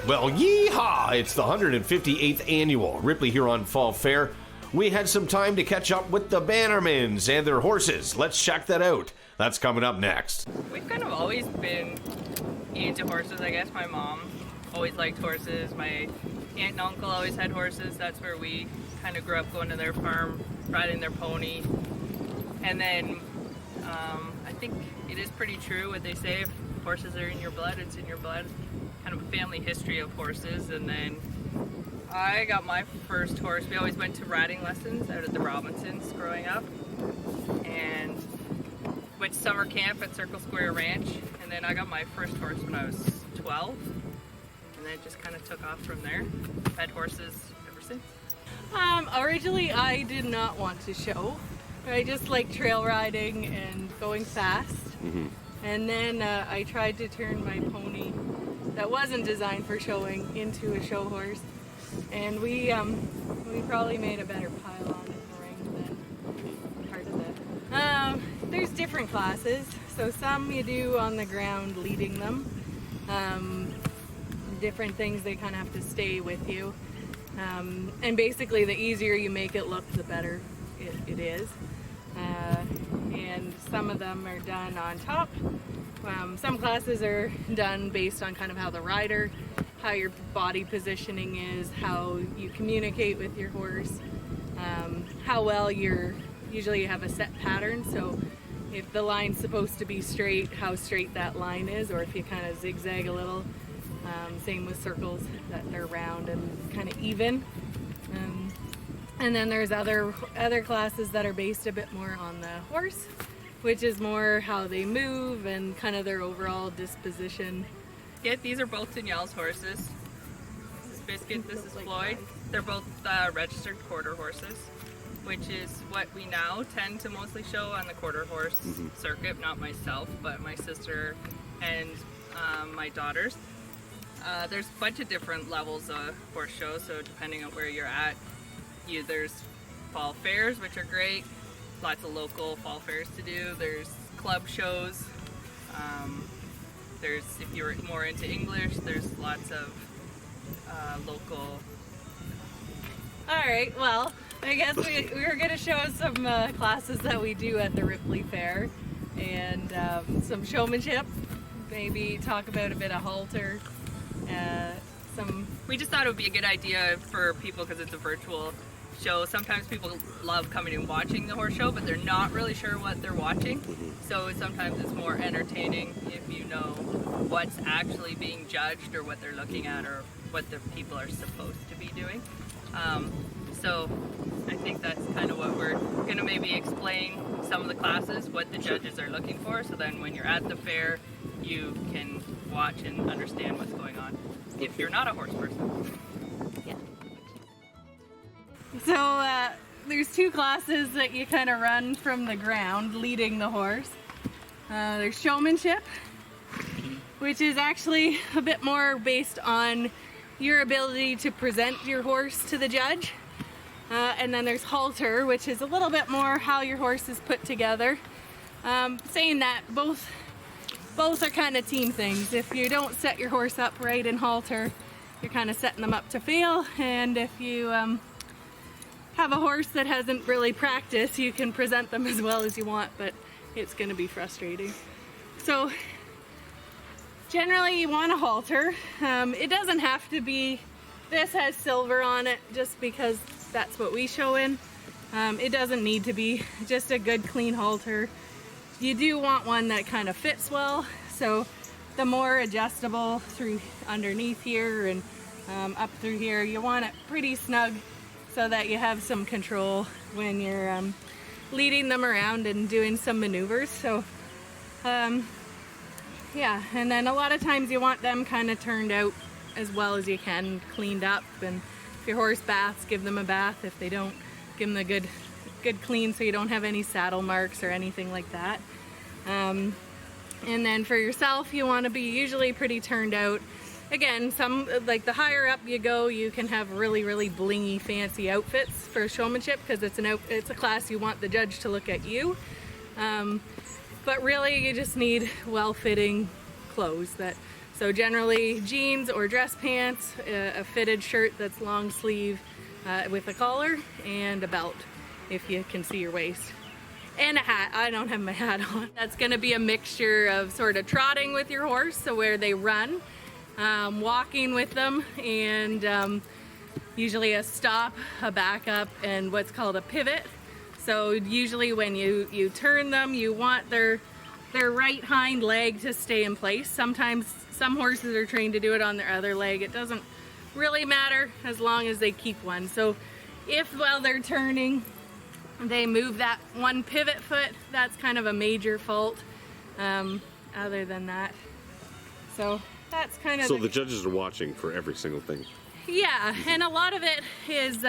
Well, yeehaw! It's the 158th annual Ripley-Huron Fall Fair. We had some time to catch up with the Bannermans and their horses. Let's check that out. That's coming up next. We've kind of always been into horses, I guess. My mom always liked horses. My aunt and uncle always had horses. That's where we kind of grew up, going to their farm, riding their pony. And then I think it is pretty true what they say, if horses are in your blood, it's in your blood. Kind of a family history of horses. And then I got my first horse. We always went to riding lessons out at the Robinsons growing up, and went to summer camp at Circle Square Ranch. And then I got my first horse when I was 12, and then it just kind of took off from there. I've had horses ever since. Originally I did not want to show. I just like trail riding and going fast. And then I tried to turn my pony that wasn't designed for showing into a show horse, and we probably made a better pile on in the ring than part of it. There's different classes, so some you do on the ground leading them. Different things, they kind of have to stay with you, and basically the easier you make it look, the better it is. And some of them are done on top. Some classes are done based on kind of how the rider, how your body positioning is, how you communicate with your horse, how well usually you have a set pattern, so if the line's supposed to be straight, how straight that line is, or if you kind of zigzag a little. Same with circles, that they're round and kind of even. And then there's other classes that are based a bit more on the horse, which is more how they move and kind of their overall disposition. Yeah, these are both Danielle's horses. This is Biscuit, this is Floyd. They're both registered quarter horses, which is what we now tend to mostly show on the quarter horse circuit. Not myself, but my sister and my daughters. There's a bunch of different levels of horse shows, so depending on where you're at, there's fall fairs, which are great. Lots of local fall fairs to do. There's club shows. There's, if you're more into English, there's lots of local. All right, well, I guess we were going to show some classes that we do at the Ripley Fair, and some showmanship, maybe talk about a bit of halter. We just thought it would be a good idea for people, because it's a virtual show. Sometimes people love coming and watching the horse show, but they're not really sure what they're watching. So sometimes it's more entertaining if you know what's actually being judged, or what they're looking at, or what the people are supposed to be doing. So I think that's kind of what we're going to maybe explain, some of the classes, what the judges are looking for, so then when you're at the fair, you can watch and understand what's going on if you're not a horse person. Yeah. So there's two classes that you kind of run from the ground, leading the horse. There's showmanship, which is actually a bit more based on your ability to present your horse to the judge. And then there's halter, which is a little bit more how your horse is put together. Saying that, both are kind of team things. If you don't set your horse up right in halter, you're kind of setting them up to fail. And if you have a horse that hasn't really practiced, you can present them as well as you want, but it's going to be frustrating. So generally you want a halter. It doesn't have to be, this has silver on it just because that's what we show in. It doesn't need to be, just a good clean halter. You do want one that kind of fits well, so the more adjustable through underneath here and up through here, you want it pretty snug so that you have some control when you're leading them around and doing some maneuvers. So yeah, and then a lot of times you want them kind of turned out as well as you can, cleaned up, and if your horse baths, give them a bath. If they don't, give them a good clean so you don't have any saddle marks or anything like that. And then for yourself, you want to be usually pretty turned out. Again, some, like the higher up you go, you can have really blingy fancy outfits for showmanship, because it's a class you want the judge to look at you. But really you just need well-fitting clothes that So generally jeans or dress pants, a fitted shirt that's long sleeve with a collar, and a belt if you can see your waist. And a hat. I don't have my hat on. That's going to be a mixture of sort of trotting with your horse, so where they run, walking with them, and usually a stop, a backup, and what's called a pivot. So usually when you turn them, you want their right hind leg to stay in place. Sometimes some horses are trained to do it on their other leg. It doesn't really matter as long as they keep one. So if while they're turning they move that one pivot foot, that's kind of a major fault. Other than that, so that's kind of. So the judges are watching for every single thing. Yeah, and a lot of it is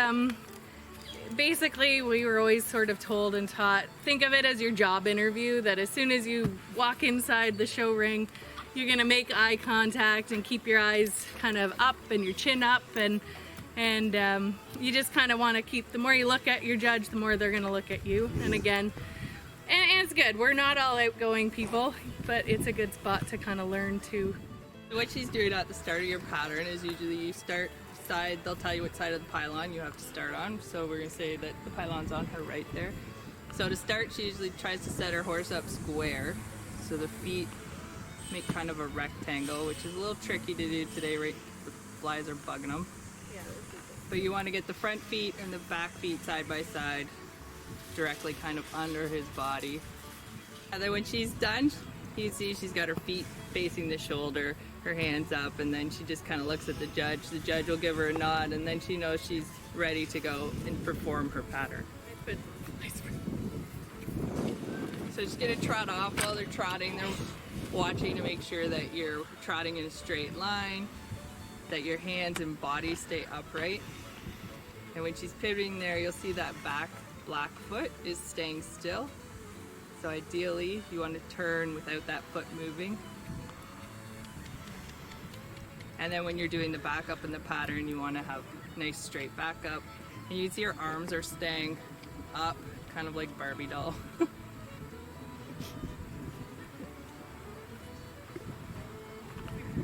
basically we were always sort of told and taught, think of it as your job interview, that as soon as you walk inside the show ring, you're gonna make eye contact and keep your eyes kind of up and your chin up, and you just kind of want to keep, the more you look at your judge, the more they're going to look at you. And again, and it's good. We're not all outgoing people, but it's a good spot to kind of learn to. What she's doing at the start of your pattern is usually you start side, they'll tell you what side of the pylon you have to start on. So we're going to say that the pylon's on her right there. So to start, she usually tries to set her horse up square. So the feet make kind of a rectangle, which is a little tricky to do today, right? The flies are bugging them. But you want to get the front feet and the back feet side by side, directly kind of under his body. And then when she's done, you see she's got her feet facing the shoulder, her hands up, and then she just kind of looks at the judge. The judge will give her a nod, and then she knows she's ready to go and perform her pattern. So she's going to trot off. While they're trotting, they're watching to make sure that you're trotting in a straight line, that your hands and body stay upright. And when she's pivoting there, you'll see that back black foot is staying still. So ideally, you want to turn without that foot moving. And then when you're doing the back up in the pattern, you want to have nice straight back up. And you see your arms are staying up, kind of like Barbie doll.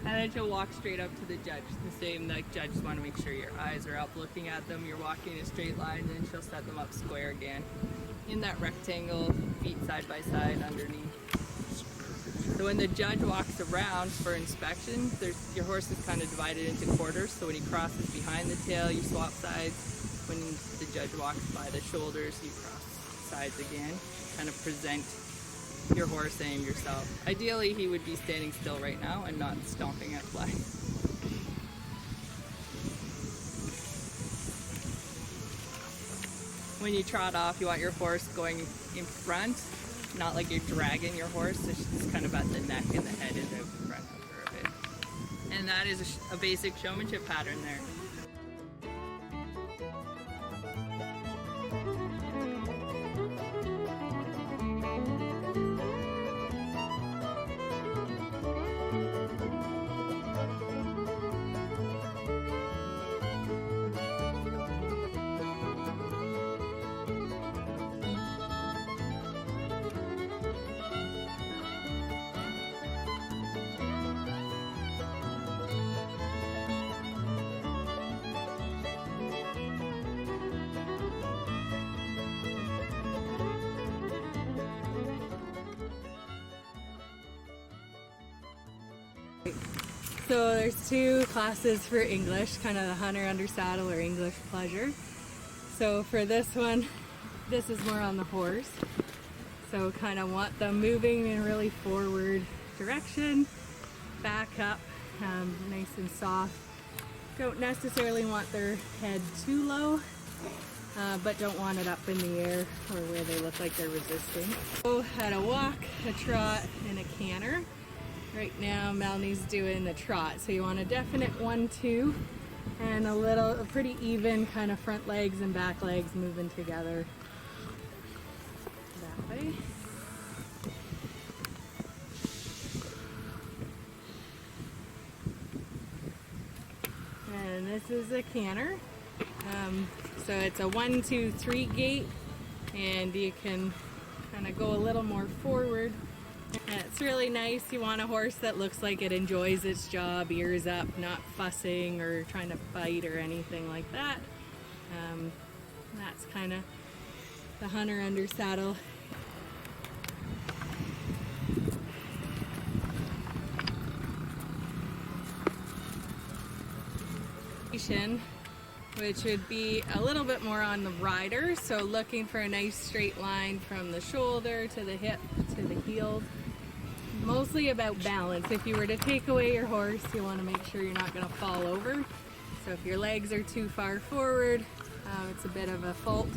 And then she'll walk straight up to the judge. The same, like judges want to make sure your eyes are up looking at them. You're walking in a straight line, and then she'll set them up square again. In that rectangle, feet side by side underneath. So when the judge walks around for inspection, your horse is kind of divided into quarters. So when he crosses behind the tail, you swap sides. When the judge walks by the shoulders, you cross sides again. Kind of present your horse and yourself. Ideally, he would be standing still right now and not stomping at flies. When you trot off, you want your horse going in front, not like you're dragging your horse. So she's kind of at the neck and the head is out in front of her a bit. And that is a basic showmanship pattern there. So there's two classes for English, kind of the hunter under saddle or English pleasure. So for this one, this is more on the horse. So kind of want them moving in a really forward direction, back up, nice and soft. Don't necessarily want their head too low, but don't want it up in the air or where they look like they're resisting. So at a walk, a trot, and a canter. Right now, Melanie's doing the trot, so you want a definite 1-2 and a pretty even kind of front legs and back legs moving together that way. And this is a canter. So it's a 1-2-3 gait, and you can kind of go a little more forward And it's really nice. You want a horse that looks like it enjoys its job, ears up, not fussing or trying to fight or anything like that. That's kind of the hunter under saddle. Which would be a little bit more on the rider, so looking for a nice straight line from the shoulder to the hip to the heel. Mostly about balance. If you were to take away your horse, you want to make sure you're not going to fall over. So if your legs are too far forward, it's a bit of a fault,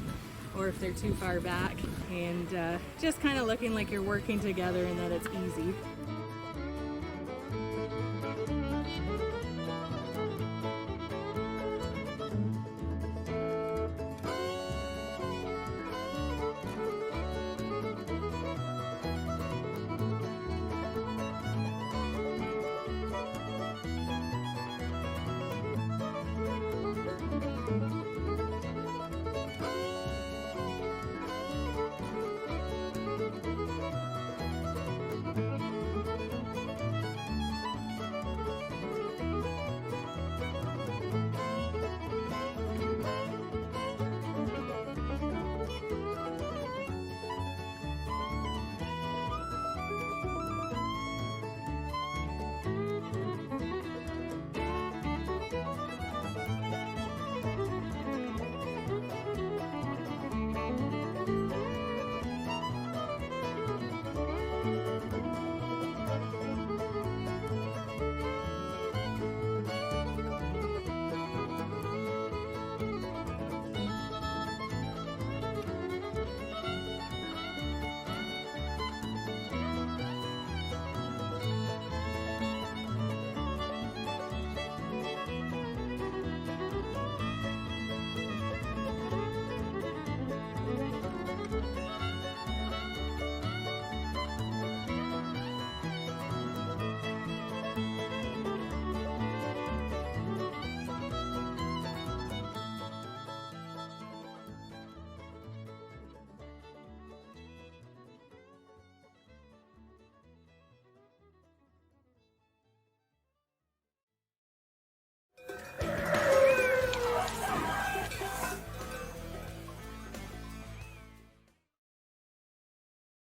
or if they're too far back, and just kind of looking like you're working together and that it's easy.